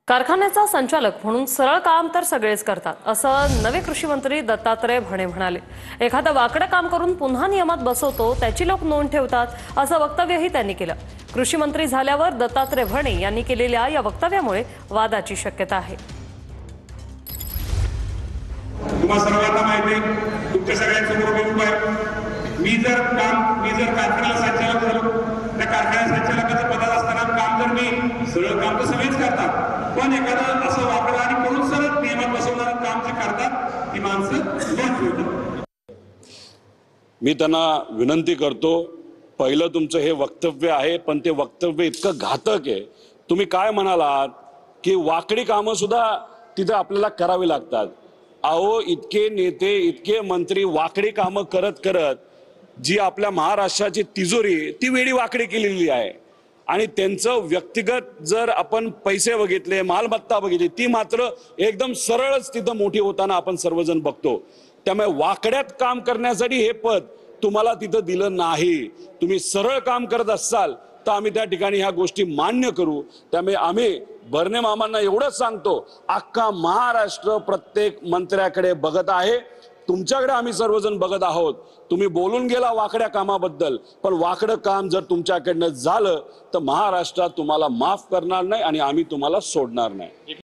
कारखान्याचा संचालक म्हणून सरळ काम तर सगळेच करतात असं नवे कृषी मंत्री दत्तात्रय भरणे म्हणाले। एखादं वाकडं काम करून पुन्हा नियमात बसवतो त्याची लोक नोंद ठेवतात असं वक्तव्यही त्यांनी केलं। कृषी मंत्री झाल्यावर दत्तात्रय भरणे यांनी केलेल्या या वक्तव्यामुळे वादाची शक्यता आहे। तुम्हा सर्वांना माहिती आहे, तुमच्या सगळ्यांसमोर मी उभा आहे। मी जर कारखान्याला संचालक झालो, त्या कारखान्या संचालकाच्या पदात असताना काम जर मी सरळ काम तर सगळेच करतात, पण एखादं असं वाकडं आणि करून सरळ नियमात बसवणारं काम जे करतात ती माणसं नोंद ठेवतात। मी त्यांना विनंती करतो, पहिलं तुमचं हे वक्तव्य आहे, पण ते वक्तव्य इतकं घातक आहे। तुम्ही काय म्हणालात की वाकडी कामं सुद्धा तिथे आपल्याला करावी लागतात। अहो, इतके नेते इतके मंत्री वाकडी कामं करत करत जी आपल्या महाराष्ट्राची तिजोरी ती वेडी वाकडी केलेली आहे, आणि त्यांचं व्यक्तिगत जर आपण पैसे बघितले, मालमत्ता बघितली, ती मात्र एकदम सरळच तिथं मोठी होताना आपण सर्वजण बघतो। त्यामुळे वाकड्यात काम करण्यासाठी हे पद तुम्हाला तिथं दिलं नाही। तुम्ही सरळ काम करत असाल तर आम्ही त्या ठिकाणी ह्या गोष्टी मान्य करू। त्यामुळे आम्ही भरणे मामांना एवढंच सांगतो, अख्खा महाराष्ट्र प्रत्येक मंत्र्याकडे बघत आहे, तुमच्याकडे आम्ही सर्वजण बघत आहोत। तुम्ही बोलून गेला वाकड्या कामाबद्दल, पण वाकडं काम जर तुमच्याकडनं झालं तर महाराष्ट्रात तुम्हाला माफ करणार नाही आणि आम्ही तुम्हाला सोडणार नाही।